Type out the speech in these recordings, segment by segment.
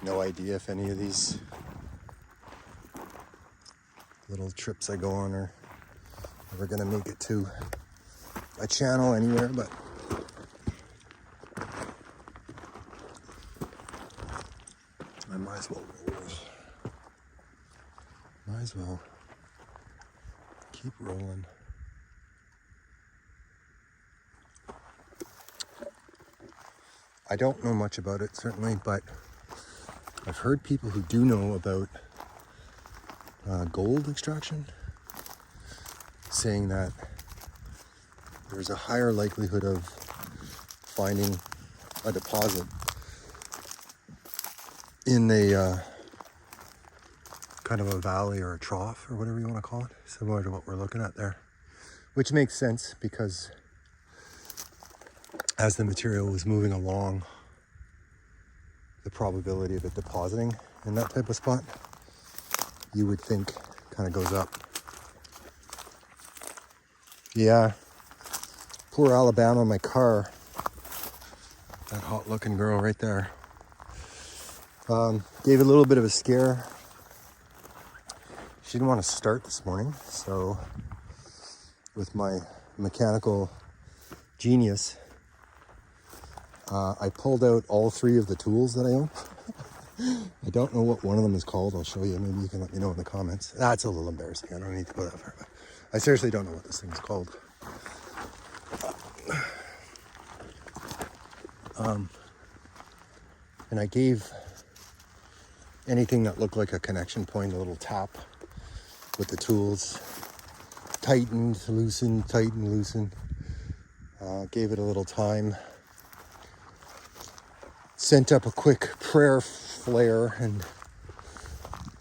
no idea if any of these little trips I go on are ever gonna make it to a channel anywhere, but I might as well roll. Might as well keep rolling. I don't know much about it, certainly, but I've heard people who do know about gold extraction saying that there's a higher likelihood of finding a deposit in a kind of a valley or a trough or whatever you want to call it, similar to what we're looking at there, which makes sense because as the material was moving along, the probability of it depositing in that type of spot, you would think kind of goes up. Yeah, poor Alabama, my car, that hot looking girl right there, gave a little bit of a scare. She didn't want to start this morning, so with my mechanical genius, I pulled out all three of the tools that I own. I don't know what one of them is called. I'll show you. Maybe you can let me know in the comments. That's a little embarrassing. I don't need to go that far. But I seriously don't know what this thing's called. And I gave anything that looked like a connection point a little tap with the tools. Tightened, loosened, tightened, loosened. Gave it a little time. Sent up a quick prayer flare, and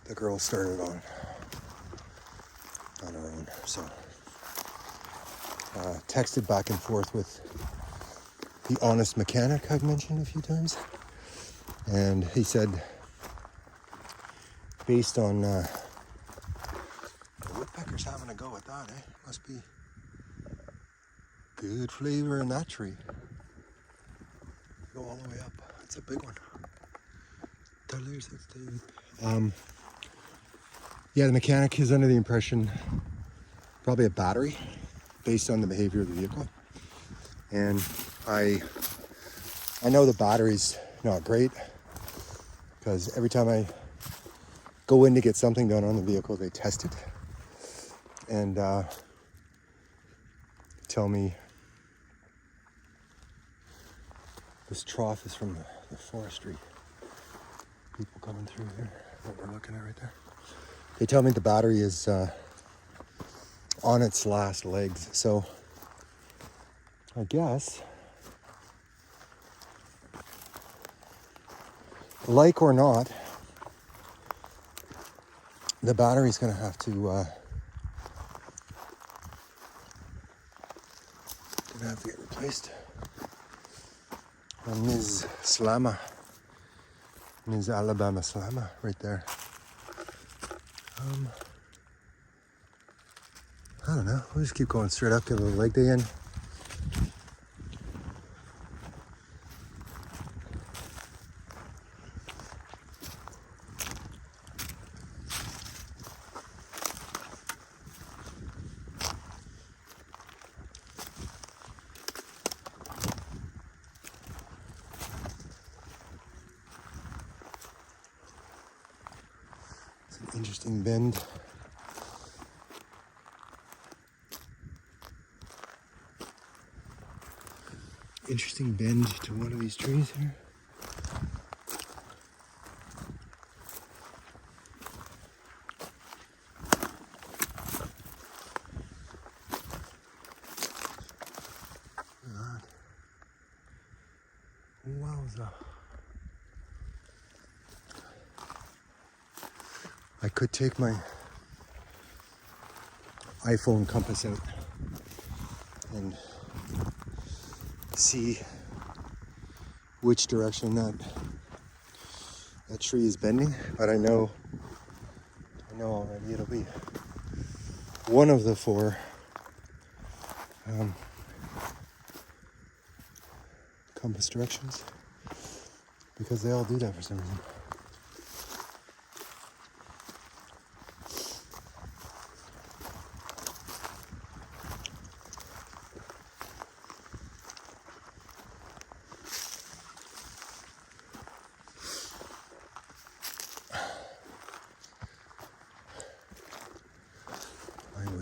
the girl started on her own. So texted back and forth with the honest mechanic I've mentioned a few times, and he said based on the woodpeckers having a go at that, must be good flavor in that tree. Go all the way up. It's a big one. Yeah, the mechanic is under the impression probably a battery based on the behavior of the vehicle. And I know the battery's not great because every time I go in to get something done on the vehicle, they test it and tell me this trough is from the forestry. People coming through here, what we're looking at right there. They tell me the battery is on its last legs. So I guess, like or not, the battery's gonna have to get replaced. And Ms. Alabama Slammer right there. I don't know, we'll just keep going straight up, give a little leg day in. It's an interesting bend. Interesting bend to one of these trees here. Wowza. I could take my iPhone compass out and see which direction that tree is bending, but I know already it'll be one of the four compass directions, because they all do that for some reason.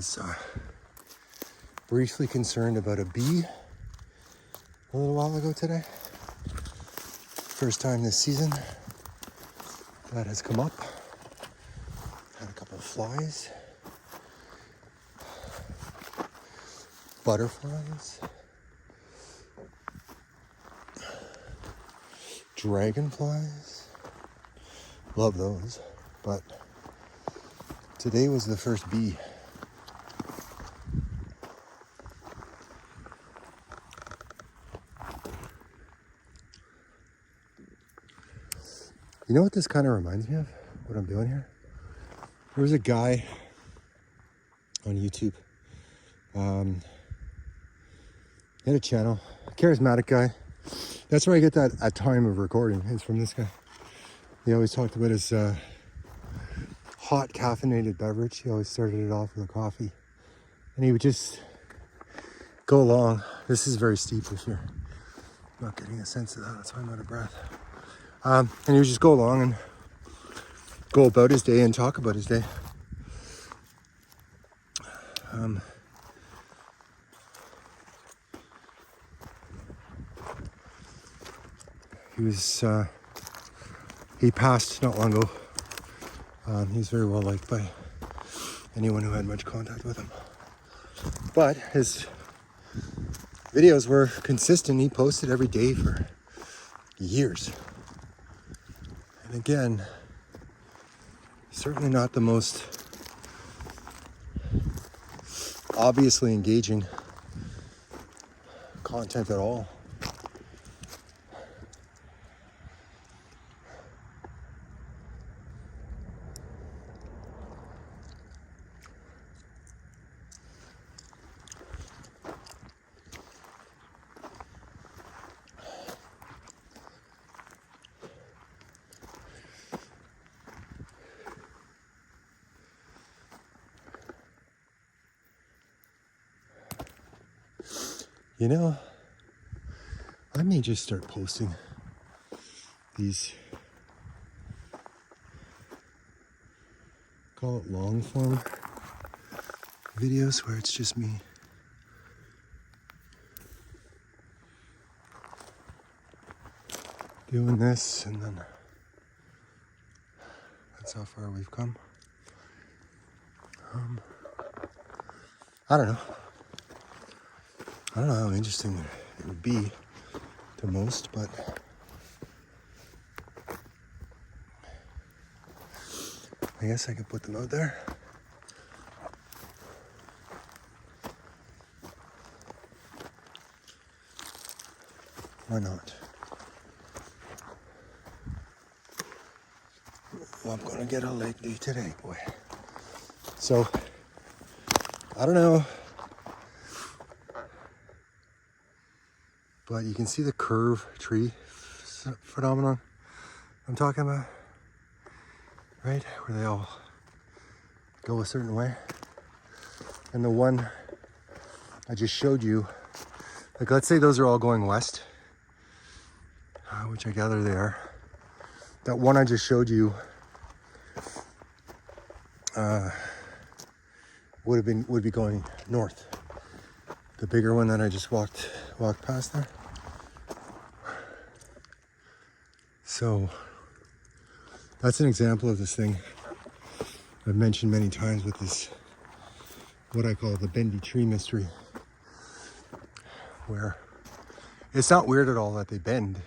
was briefly concerned about a bee a little while ago today. First time this season that has come up. Had a couple of flies, butterflies, dragonflies. Love those, but today was the first bee. You know what this kind of reminds me of? What I'm doing here? There was a guy on YouTube. He had a channel, a charismatic guy. That's where I get that at time of recording. It's from this guy. He always talked about his hot caffeinated beverage. He always started it off with a coffee. And he would just go along. This is very steep if you're not getting a sense of that. That's why I'm out of breath. And he would just go along and go about his day and talk about his day. He passed not long ago. He's very well liked by anyone who had much contact with him. But his videos were consistent. He posted every day for years. And again, certainly not the most obviously engaging content at all. You know, I may just start posting these, call it long form videos, where it's just me doing this, and then that's how far we've come. I don't know how interesting it would be to most, but I guess I could put them out there. Why not? Well, I'm gonna get a lake day today, boy. So, I don't know. But you can see the curve tree phenomenon I'm talking about, right? Where they all go a certain way. And the one I just showed you, like let's say those are all going west, which I gather they are. That one I just showed you would be going north. The bigger one that I just walked past there. So that's an example of this thing I've mentioned many times with this, what I call the bendy tree mystery, where it's not weird at all that they bend.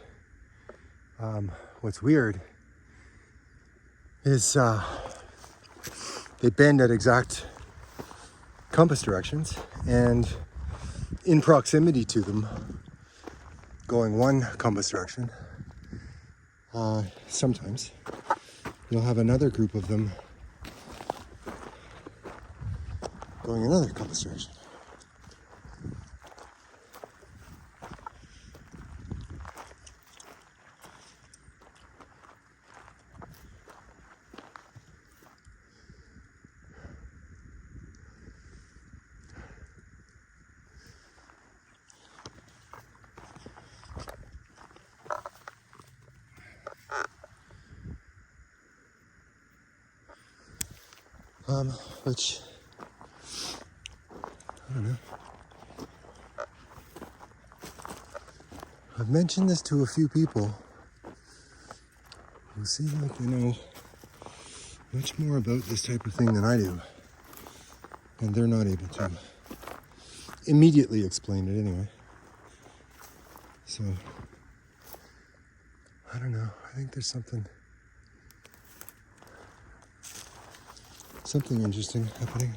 What's weird is they bend at exact compass directions, and in proximity to them, going one compass direction, sometimes you'll have another group of them going another compass direction. Which don't know. I've mentioned this to a few people who seem like they know much more about this type of thing than I do. And they're not able to immediately explain it anyway. So, I don't know. I think there's something interesting happening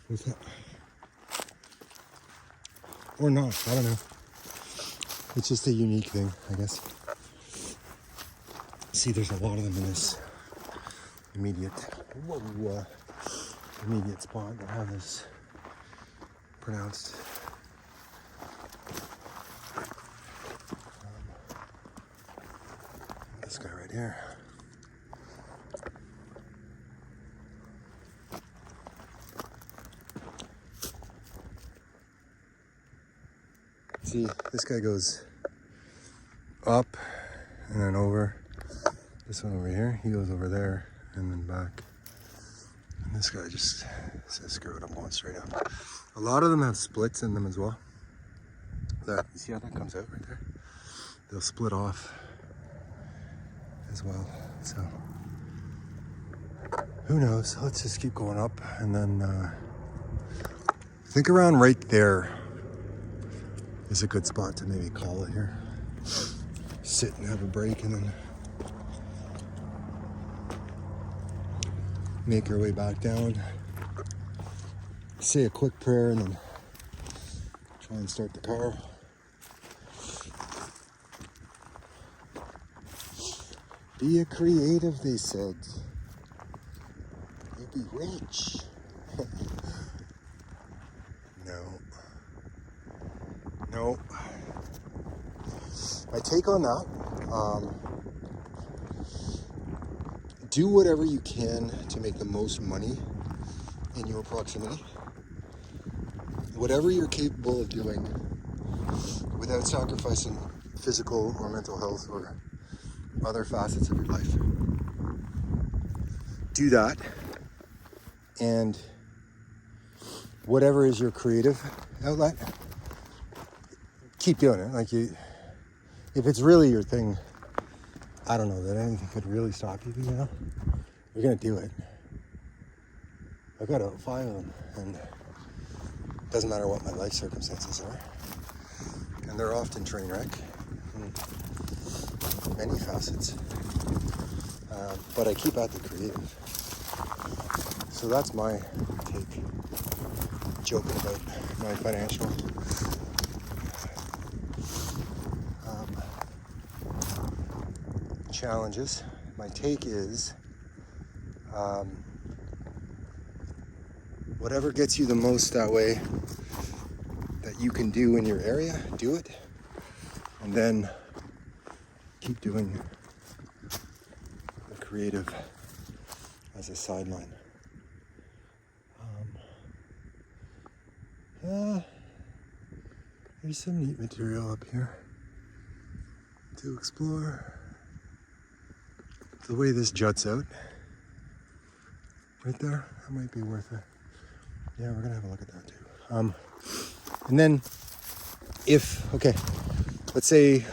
with it. Or not, I don't know. It's just a unique thing, I guess. See, there's a lot of them in this immediate spot that have this pronounced. This guy right here. See, this guy goes up and then over. This one over here, he goes over there and then back. And this guy just says, screw it, I'm going straight up. A lot of them have splits in them as well. You see how that comes out right there? They'll split off as well. So, who knows? Let's just keep going up and then I think around right there is a good spot to maybe call it here. Sit and have a break and then make our way back down. Say a quick prayer and then try and start the car. Be a creative, they said. You'll be rich. No. My take on that, do whatever you can to make the most money in your proximity. Whatever you're capable of doing without sacrificing physical or mental health or other facets of your life. Do that, and whatever is your creative outlet, keep doing it. Like if it's really your thing, I don't know that anything could really stop you, you know? You're gonna do it. I've got 5 of them, and it doesn't matter what my life circumstances are. And they're often train wreck in many facets. But I keep at the creative. So that's my take. Joking about my financial challenges. My take is whatever gets you the most that way that you can do in your area, do it, and then keep doing the creative as a sideline. There's some neat material up here to explore. The way this juts out right there, that might be worth it. Yeah, we're gonna have a look at that too. And then let's say,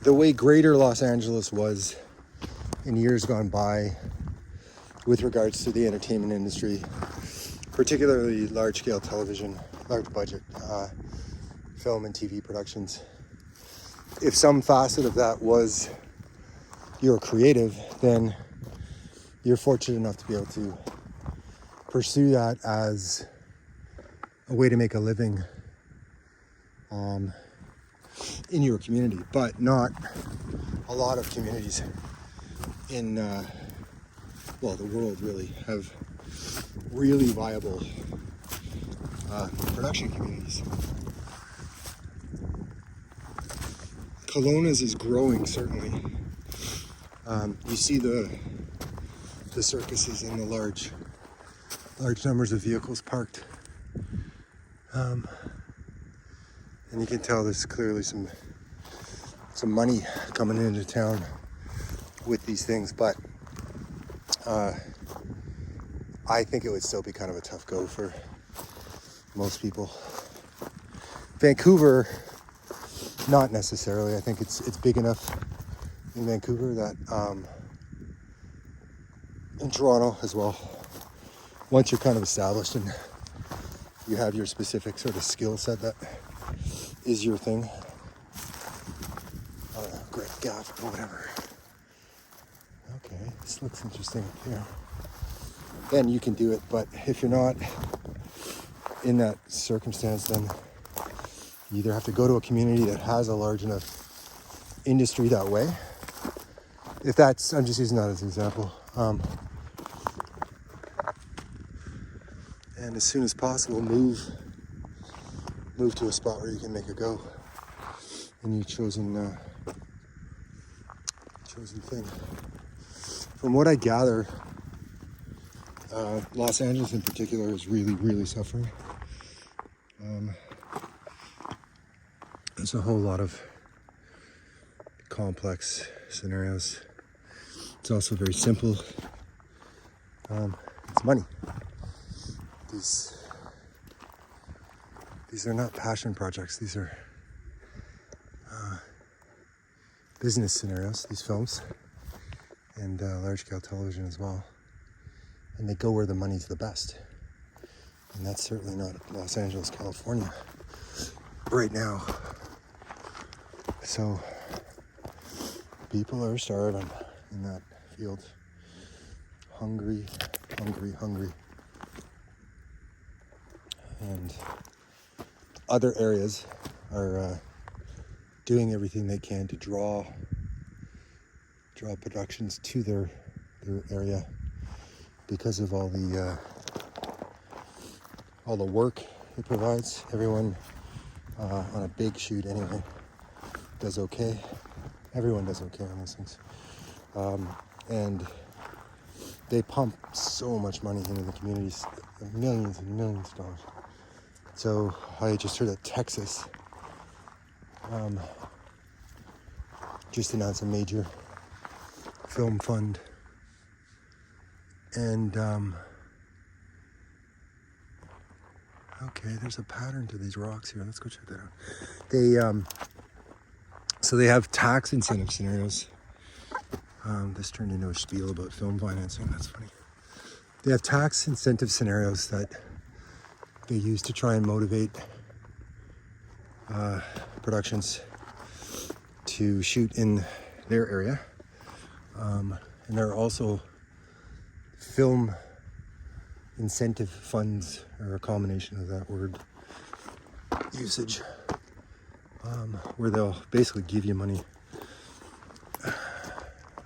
the way greater Los Angeles was in years gone by with regards to the entertainment industry, particularly large scale television, large budget film and TV productions. If some facet of that was you're creative, then you're fortunate enough to be able to pursue that as a way to make a living in your community. But not a lot of communities in the world really have really viable production communities. Kelowna's is growing, certainly. You see the circuses and the large numbers of vehicles parked, and you can tell there's clearly some money coming into town with these things. But I think it would still be kind of a tough go for most people. Vancouver, not necessarily. I think it's big enough in Vancouver that in Toronto as well. Once you're kind of established and you have your specific sort of skill set that is your thing, great gaff or whatever. Okay, this looks interesting up here. Then you can do it, but if you're not in that circumstance, then you either have to go to a community that has a large enough industry that way. If that's, I'm just using that as an example. And as soon as possible, move to a spot where you can make a go in your chosen thing. From what I gather, Los Angeles in particular is really, really suffering. There's a whole lot of complex scenarios. It's also very simple. It's money. These are not passion projects. These are business scenarios, these films, and large-scale television as well. And they go where the money's the best. And that's certainly not Los Angeles, California right now. So people are starving in that field. Hungry. And other areas are doing everything they can to draw productions to their area because of all the work it provides. Everyone on a big shoot anyway does okay. Everyone does okay on these things. And they pump so much money into the communities, millions and millions of dollars. So I just heard that Texas just announced a major film fund. And okay, there's a pattern to these rocks here. Let's go check that out. They so they have tax incentive scenarios. This turned into a spiel about film financing. That's funny. They have tax incentive scenarios that they use to try and motivate productions to shoot in their area. And there are also film incentive funds, or a combination of that word usage, where they'll basically give you money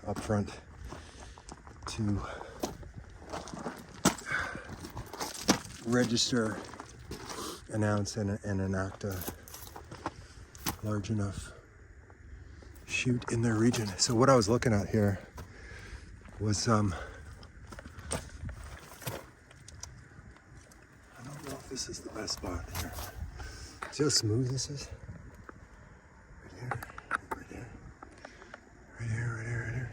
up front to register, announce, and enact a large enough shoot in their region. So what I was looking at here was I don't know if this is the best spot here. See how smooth this is? Right here.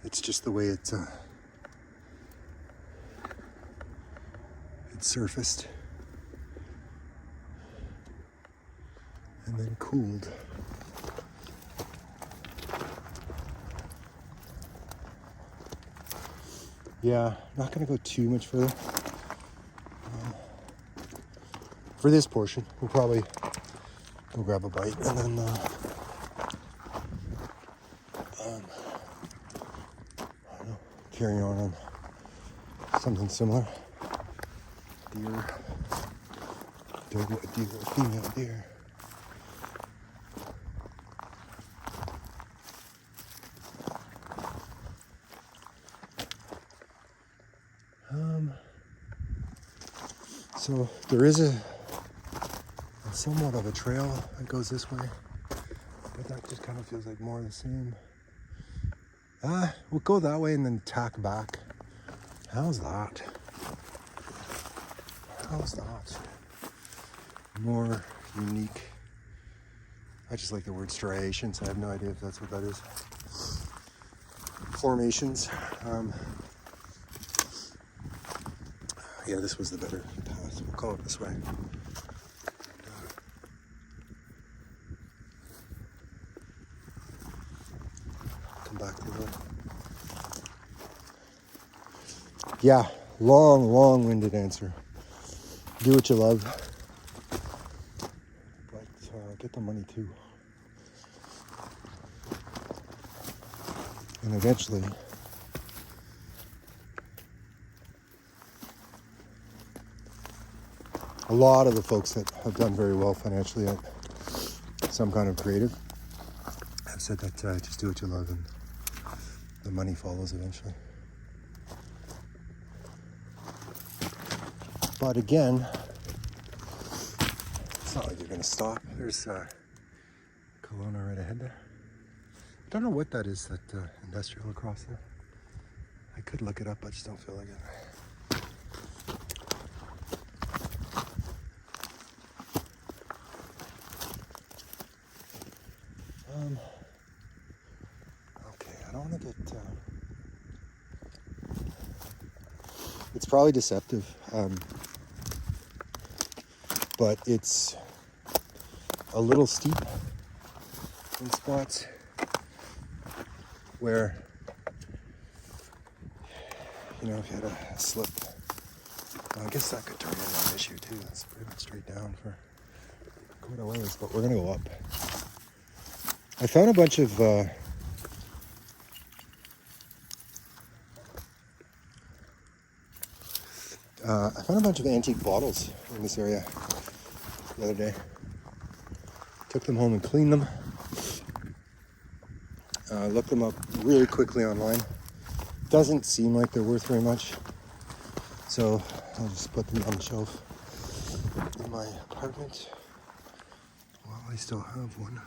It's just the way it's surfaced and then cooled. Yeah, not going to go too much further. For this portion, we'll probably go grab a bite and then carry on something similar. Female deer. So there is a somewhat of a trail that goes this way, but that just kind of feels like more of the same. We'll go that way and then tack back. How's that? More unique. I just like the word striations. I have no idea if that's what that is. Yeah, this was the better path. We'll call it this way. Come back to the... Yeah, long-winded answer. Do what you love, but get the money too. And eventually, a lot of the folks that have done very well financially at some kind of creative have said that just do what you love and the money follows eventually. But again, it's not like you're going to stop. There's Kelowna right ahead there. I don't know what that is, that industrial across there. I could look it up, I just don't feel like it. Okay, I don't want to get... It's probably deceptive, but it's a little steep in spots where, you know, if you had a slip, well, I guess that could turn into an issue too. That's pretty much straight down for quite a ways, but we're gonna go up. I found a bunch of antique bottles in this area the other day. Took them home and cleaned them. Looked them up really quickly online. Doesn't seem like they're worth very much, so I'll just put them on the shelf in my apartment while I still have one.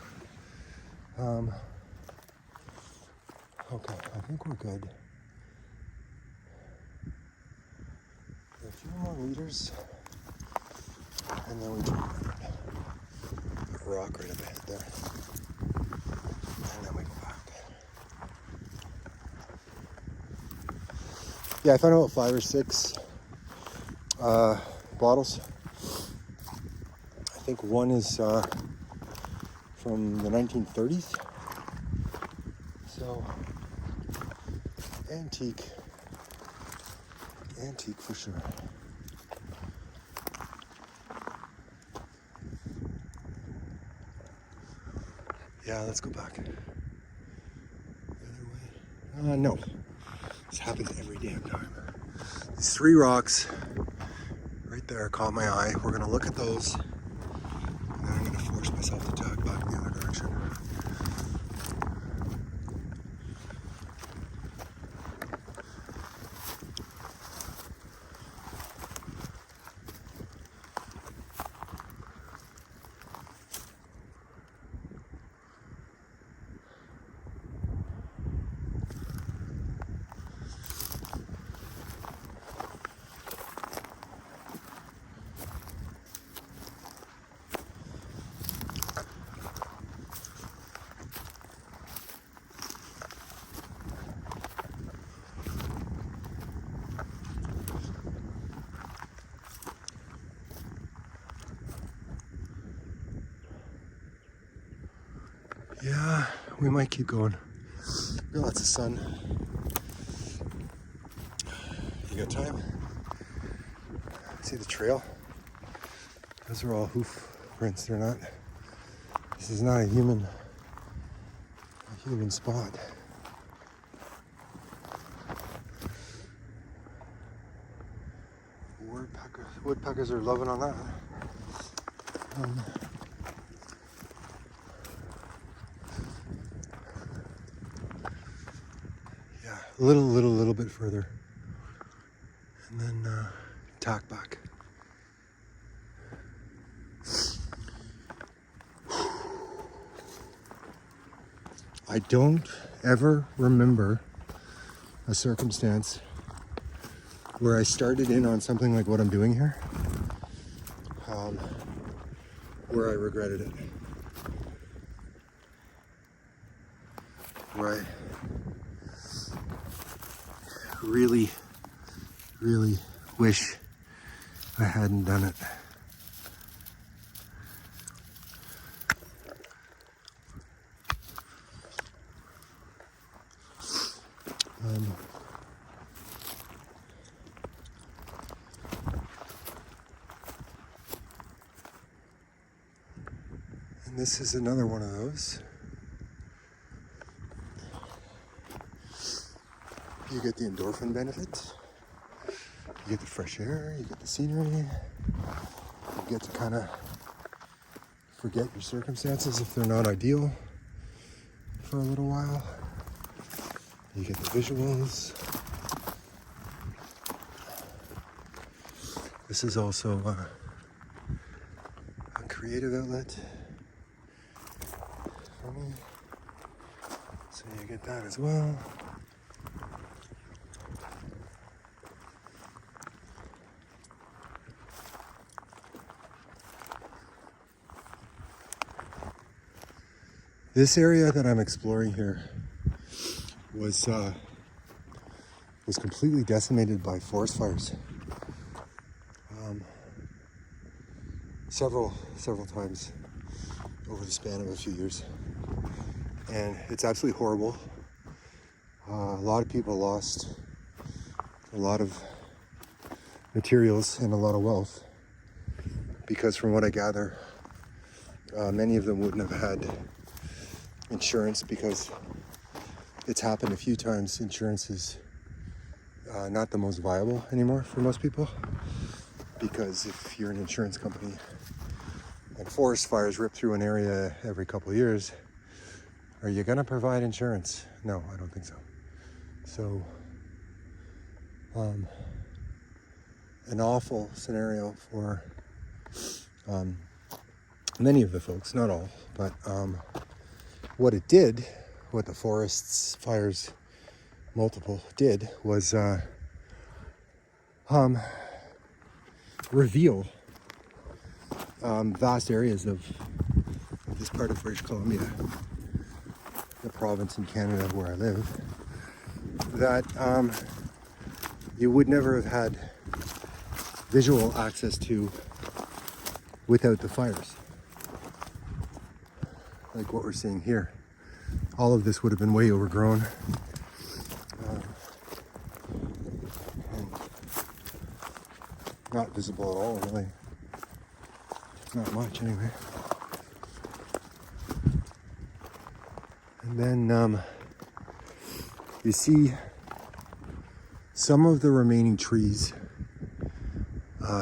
Okay, I think we're good. A few more meters, and then we turn around. A rock right up ahead there, and then we go back. Yeah, I found about 5 or 6 bottles. I think one is from the 1930s, so antique for sure. Yeah, let's go back the other way. No, this happens every damn time. These 3 rocks right there caught my eye. We're gonna look at those, and then I'm gonna force myself to tag back the other direction. Yeah, we might keep going. We got lots of sun. You got time? See the trail? Those are all hoof prints. They're not. This is not a human spot. Woodpeckers are loving on that. Yeah, a little bit further, and then tack back. I don't ever remember a circumstance where I started in on something like what I'm doing here, where I regretted it, where I really wish I hadn't done it. And this is another one of those. You get the endorphin benefits. You get the fresh air, you get the scenery, you get to kind of forget your circumstances if they're not ideal for a little while. You get the visuals. This is also a creative outlet for me, so you get that as well. This area that I'm exploring here was completely decimated by forest fires. Several times over the span of a few years, and it's absolutely horrible. A lot of people lost a lot of materials and a lot of wealth because, from what I gather, many of them wouldn't have had insurance because it's happened a few times. Insurance is not the most viable anymore for most people, because if you're an insurance company and forest fires rip through an area every couple of years, are you gonna provide insurance? No, I don't think so. So an awful scenario for many of the folks, not all, but what the forest fires, multiple, did was reveal vast areas of this part of British Columbia, the province in Canada where I live, that you would never have had visual access to without the fires. Like what we're seeing here. All of this would have been way overgrown. And not visible at all, really. Not much, anyway. And then you see some of the remaining trees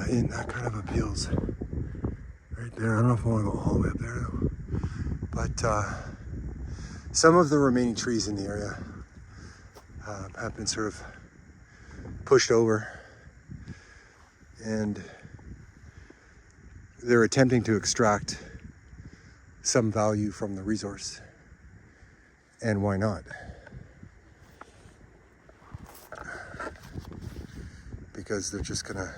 in that kind of appeals. Right there. I don't know if I want to go all the way up there, though. But some of the remaining trees in the area have been sort of pushed over, and they're attempting to extract some value from the resource. And why not? Because they're just gonna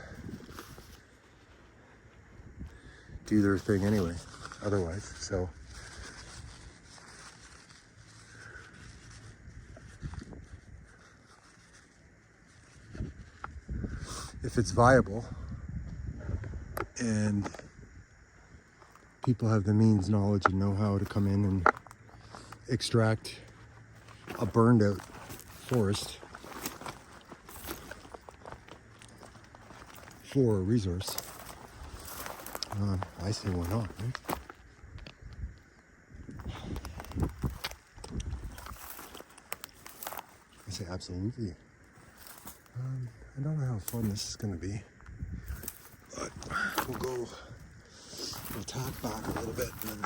do their thing anyway, otherwise. So if it's viable and people have the means, knowledge, and know-how to come in and extract a burned out forest for a resource, I say why not, right? I say absolutely. I don't know how fun this is going to be, but we'll tack back a little bit and then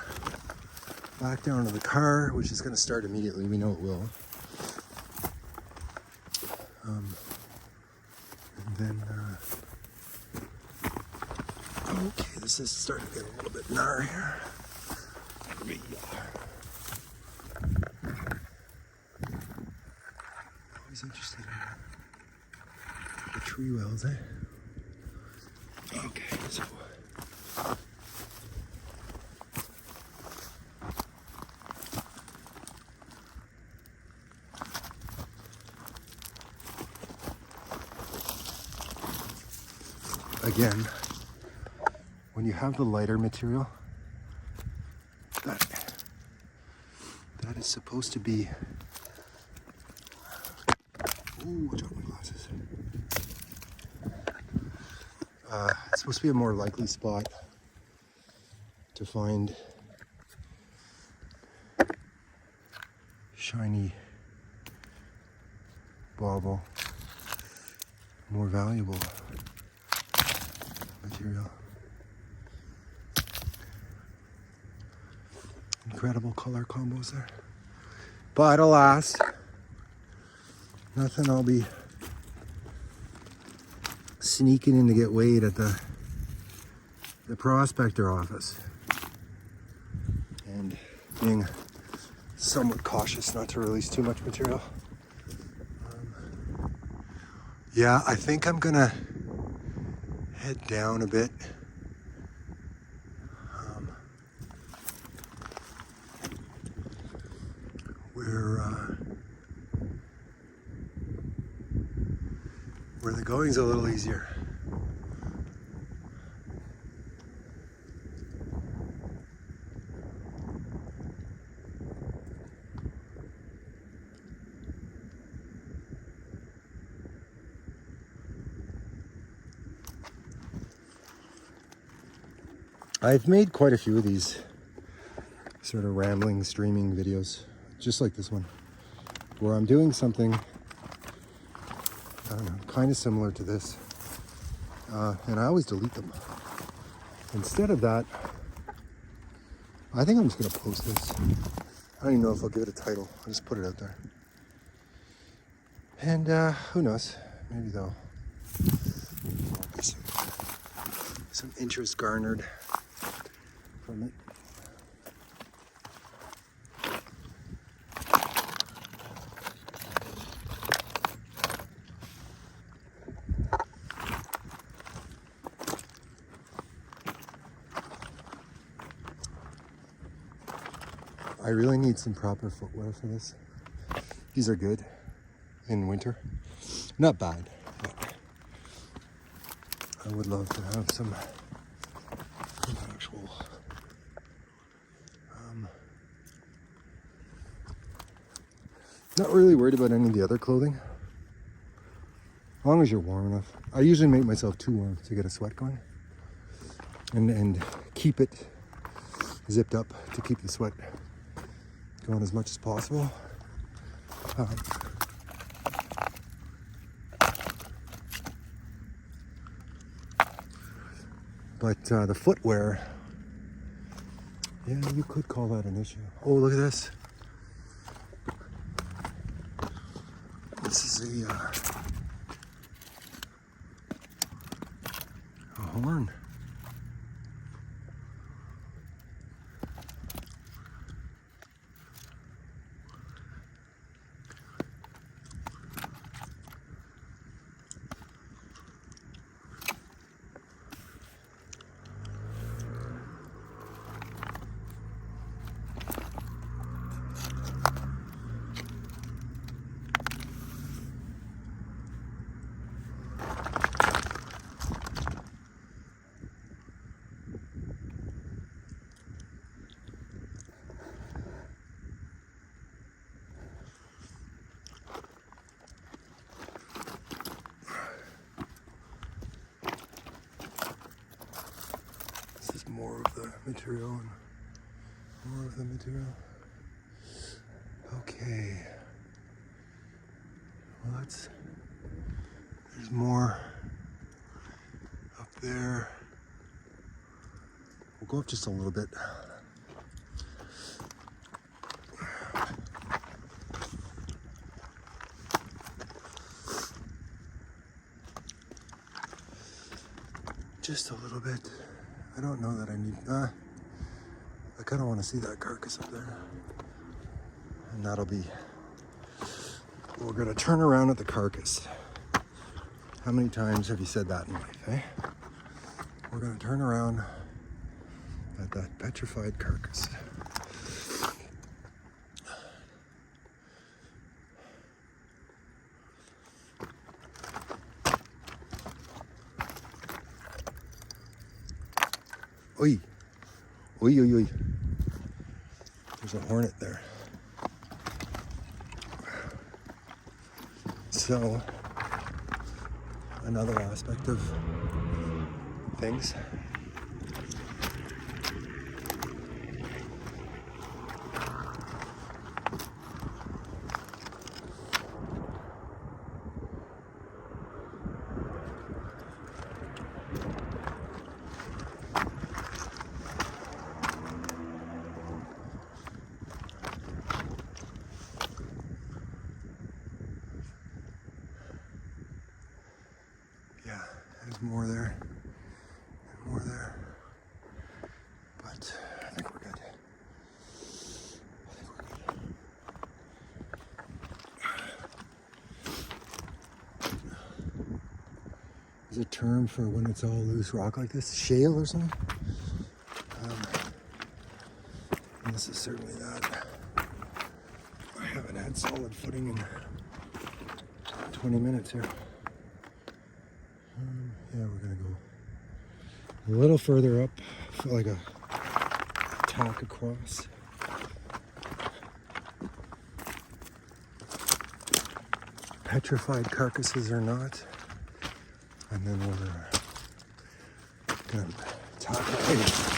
back down to the car, which is going to start immediately. We know it will. And then, okay, this is starting to get a little bit gnarly here. Always interested in the tree wells, eh? Okay, so again, when you have the lighter material, that is supposed to be, ooh, watch out my glasses. It's supposed to be a more likely spot to find shiny bauble, more valuable material. Incredible color combos there. But alas, nothing I'll be sneaking in to get weighed at the prospector office. And being somewhat cautious not to release too much material. Yeah, I think I'm gonna head down a bit. Where the going's a little easier. I've made quite a few of these sort of rambling, streaming videos, just like this one, where I'm doing something, I don't know, kind of similar to this, and I always delete them. Instead of that, I think I'm just gonna post this. I don't even know if I'll give it a title. I'll just put it out there. And who knows, maybe there'll be some interest garnered from it. I really need some proper footwear for this. These are good in winter. Not bad, but I would love to have some actual not really worried about any of the other clothing. As long as you're warm enough. I usually make myself too warm to get a sweat going. And keep it zipped up to keep the sweat going as much as possible. But the footwear, yeah, you could call that an issue. Oh, look at this. This is a horn. More of the material and more of the material. Okay. Well, there's more up there. We'll go up just a little bit. Just a little bit. I don't know that I need, I kind of want to see that carcass up there. And that'll be, we're going to turn around at the carcass. How many times have you said that in life, eh? We're going to turn around at that petrified carcass. Oy, oy, oy. There's a hornet there. So, another aspect of things. Yeah, there's more there and more there. But I think we're good. There's a term for when it's all loose rock like this, shale or something. And this is certainly that. I haven't had solid footing in 20 minutes here. Yeah, we're gonna go a little further up, feel like a tack across. Petrified carcasses or not. And then we're gonna tackle it.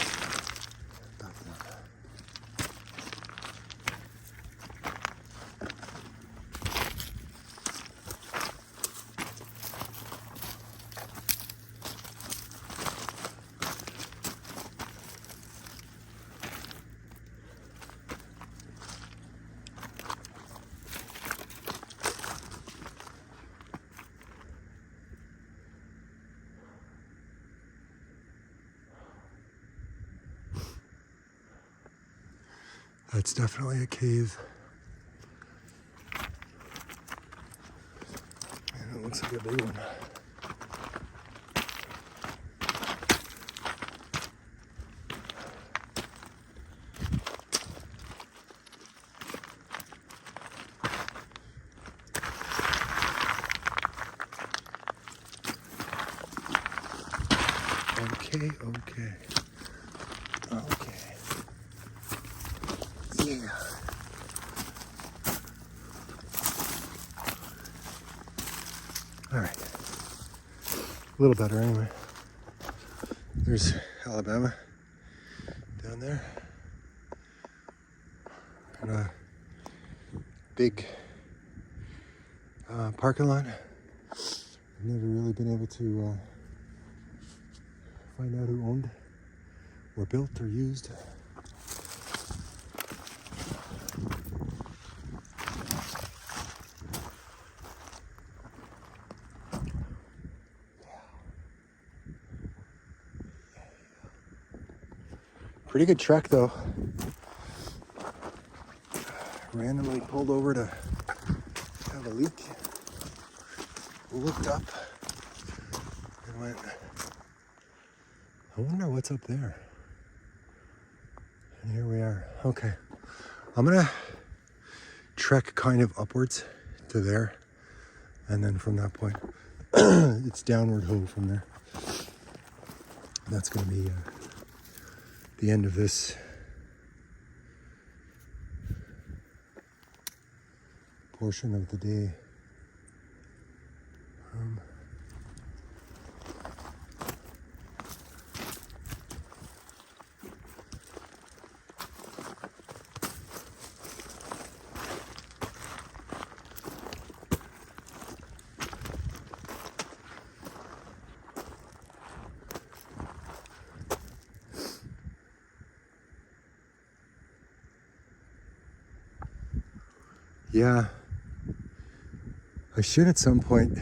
That's definitely a cave. And it looks like a big one. Okay. Yeah. All right. A little better anyway. There's Alabama down there. And a big parking lot. I've never really been able to find out who owned or built or used. Pretty good trek though. Randomly pulled over to have a leak. Looked up and went, I wonder what's up there. And here we are. Okay. I'm gonna trek kind of upwards to there. And then from that point, it's downward hoe from there. That's gonna be the end of this portion of the day. Yeah, I should at some point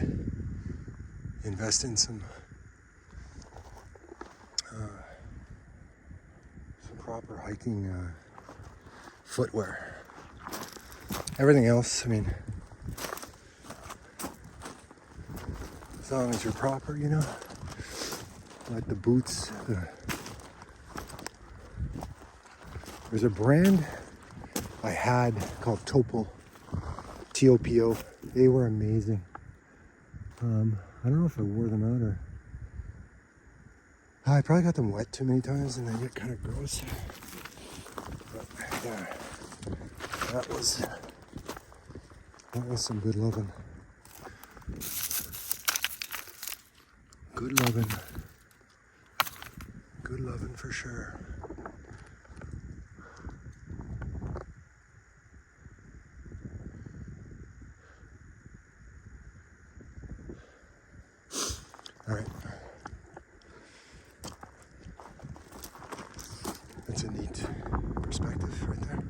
invest in some proper hiking footwear. Everything else, I mean, as long as you're proper, you know, like the boots. There's a brand I had called Topo. T-O-P-O. They were amazing. I don't know if I wore them out or I probably got them wet too many times and they get kind of gross. But yeah, that was some good loving. Good loving. Good loving for sure. All right. That's a neat perspective right there.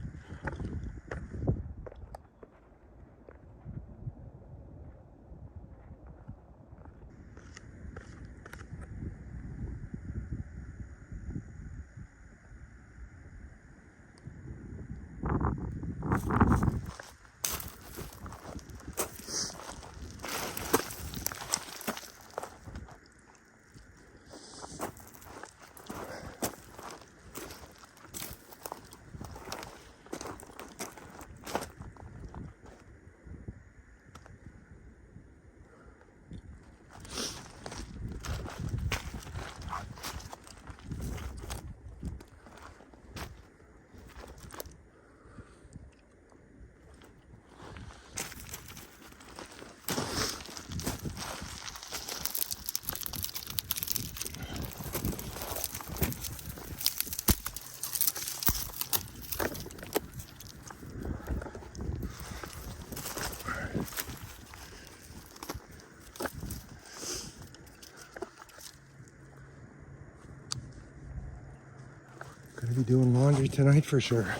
Gonna be doing laundry tonight for sure.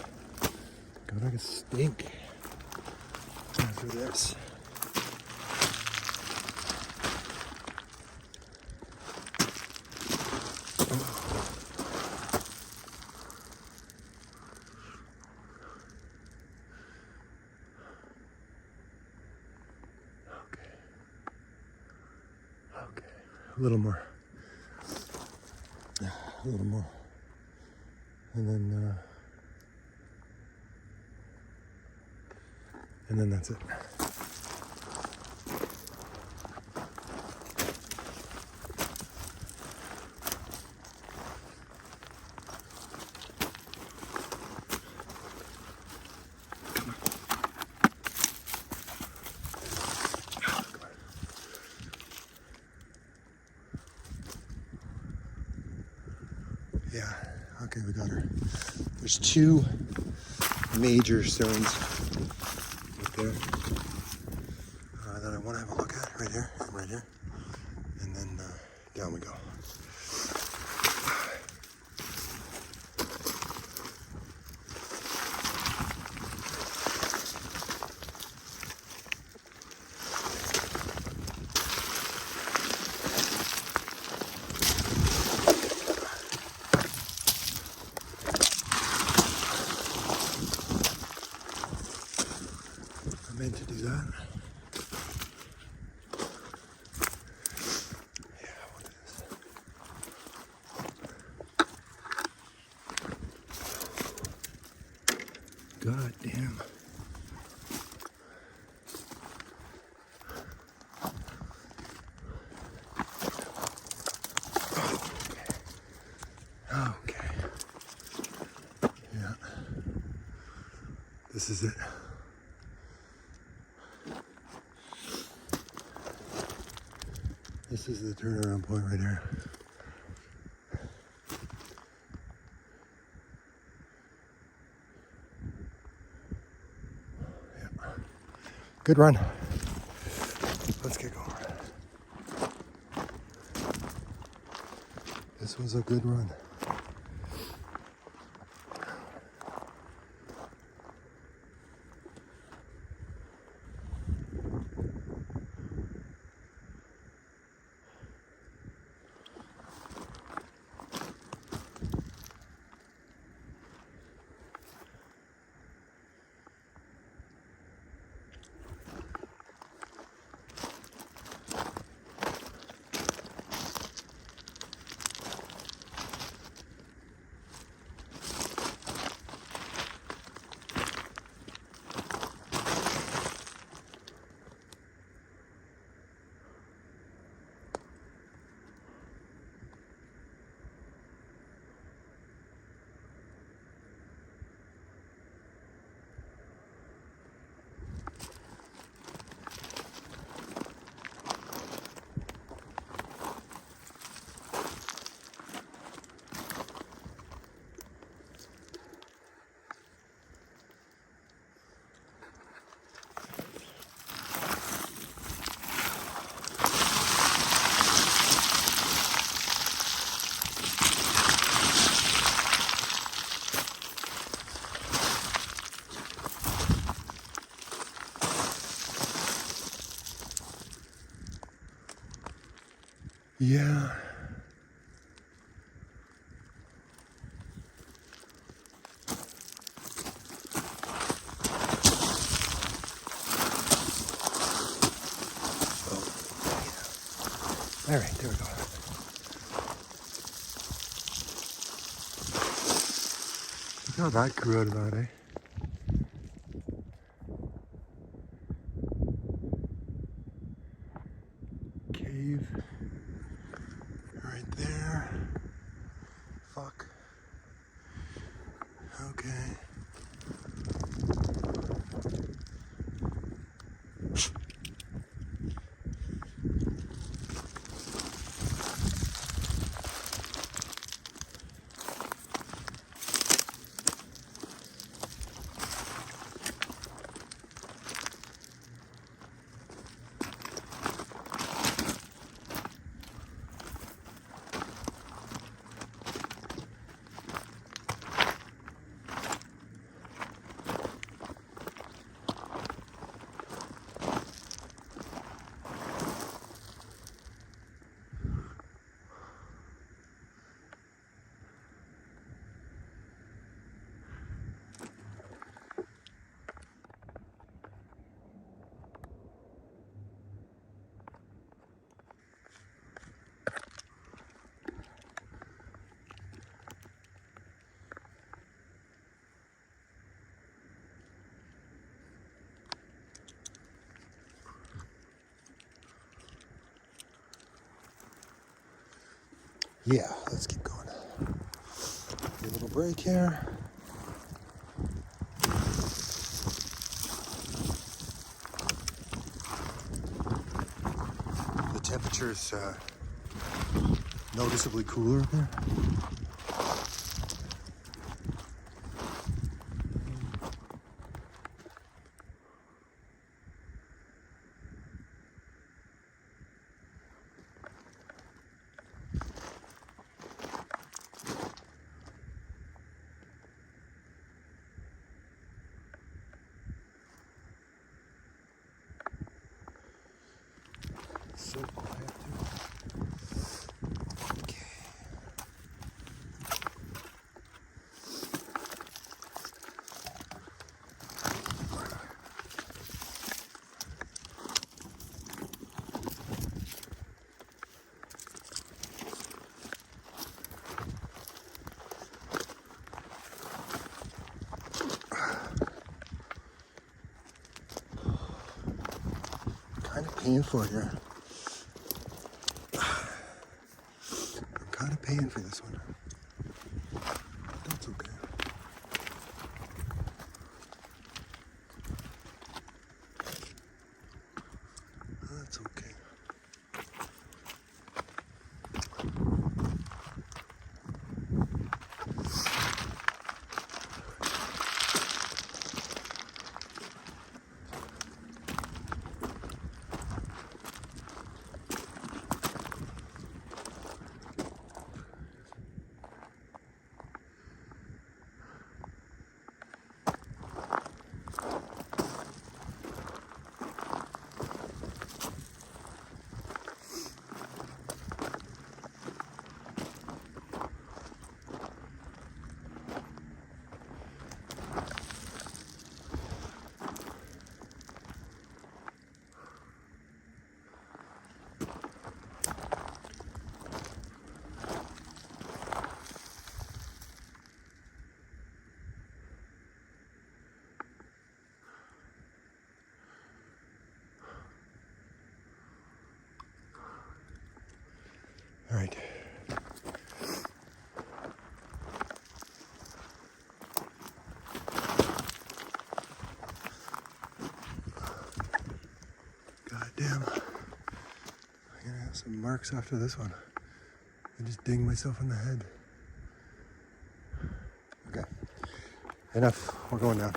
Gonna stink after this. Okay, a little more. A little more. And then that's it. Yeah, okay, we got her. There's two major stones right there that I want to have a look at, right here and right here. And then down we go. I meant to do that. Yeah, what is this? God damn. Okay. Yeah. This is it. This is the turnaround point right here. Yeah. Good run. Let's get going. This was a good run. Yeah. All right, there we go. Look how that grew out of that, eh? Cave. Right there. Fuck. Okay. Yeah, let's keep going. A little break here. The temperature's noticeably cooler up there. So quiet too. Okay. Kind of painful here. I'm kind of paying for this one. That's okay. That's okay. All right. God damn. I'm gonna have some marks after this one. I just dinged myself in the head. Okay. Enough. We're going down.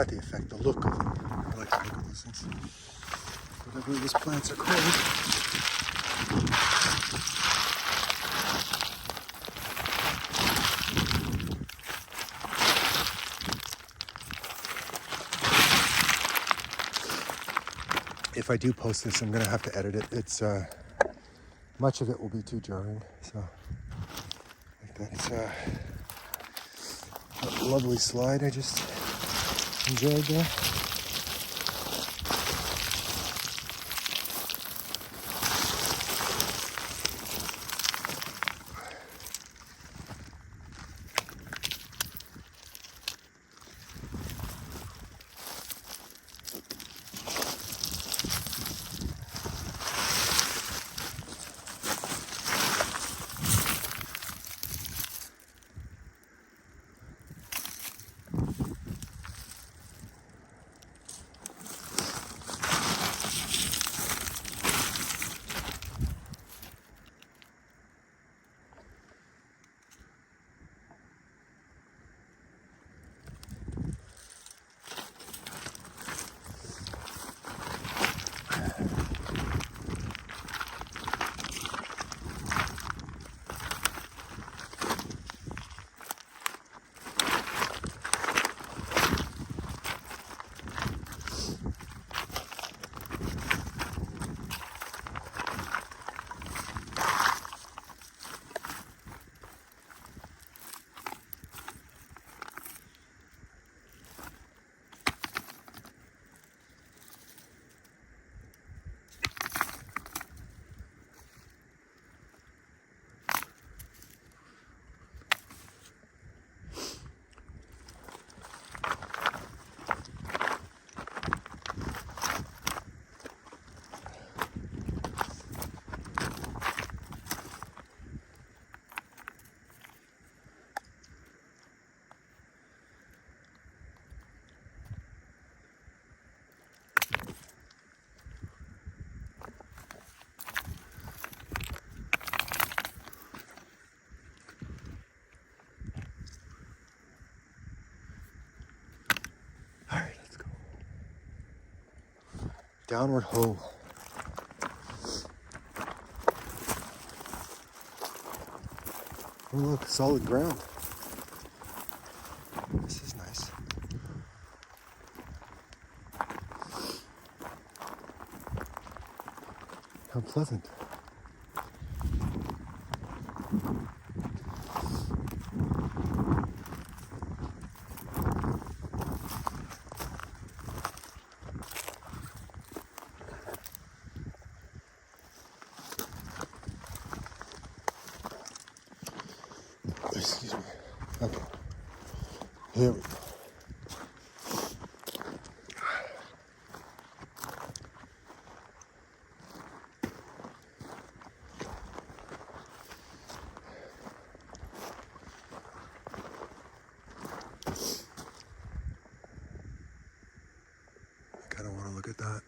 Not the effect, the look of them. I like the look of those things. Whatever these plants are called. If I do post this, I'm gonna have to edit it. It's much of it will be too jarring. So that's a lovely slide I just enjoyed there. Downward hoe. Oh look, solid ground. This is nice. How pleasant. Excuse me. Okay. Here we go. I kind of want to look at that.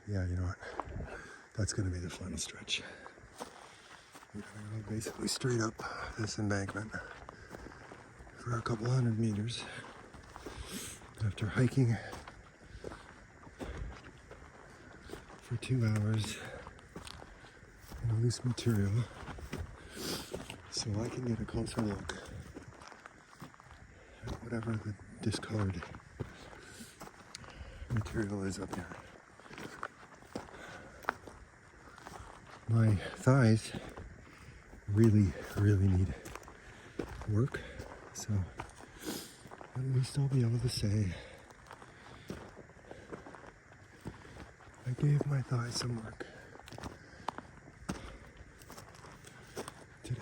Yeah, you know what? That's going to be the final stretch. We're going to go basically straight up this embankment for a couple hundred meters after hiking for 2 hours in loose material, so I can get a closer look at whatever the discolored material is up here. My thighs really need work, so at least I'll be able to say I gave my thighs some work today.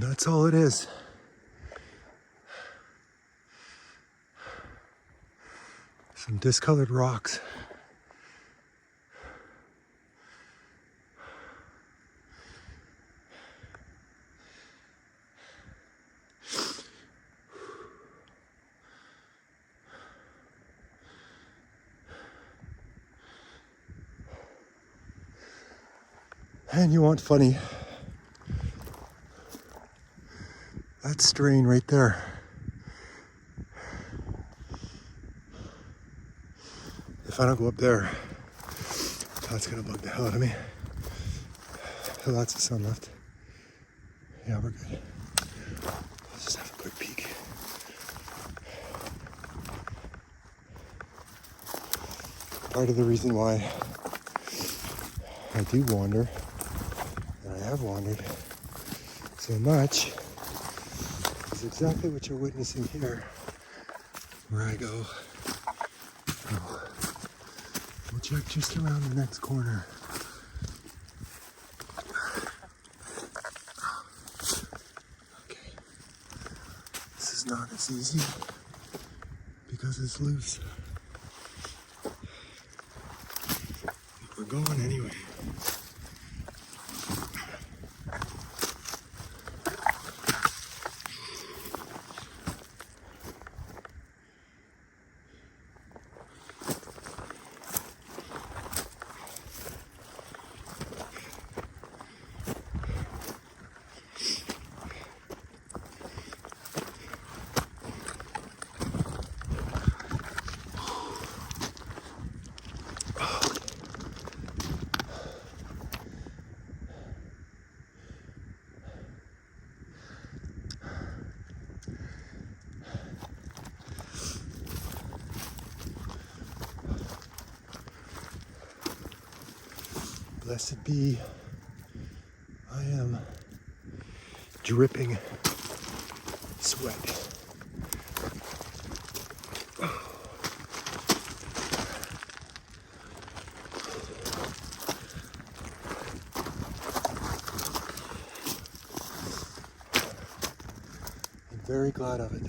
That's all it is. Some discolored rocks. And you want funny? That strain right there. If I don't go up there, that's gonna bug the hell out of me. Lots of sun left. Yeah, we're good. Let's just have a quick peek. Part of the reason why I do wander, and I have wandered so much, is exactly what you're witnessing here, where I go, oh, we'll check just around the next corner. Okay, this is not as easy because it's loose. We're going anyway. Blessed be, I am dripping sweat. I'm very glad of it.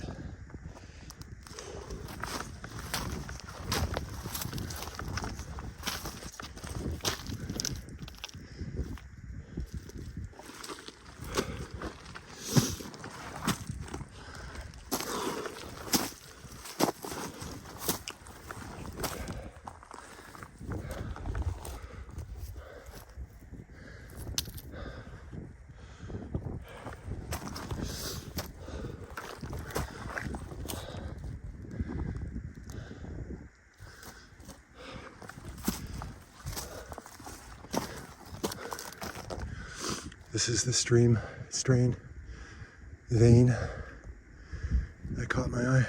This is the strain vein that caught my eye.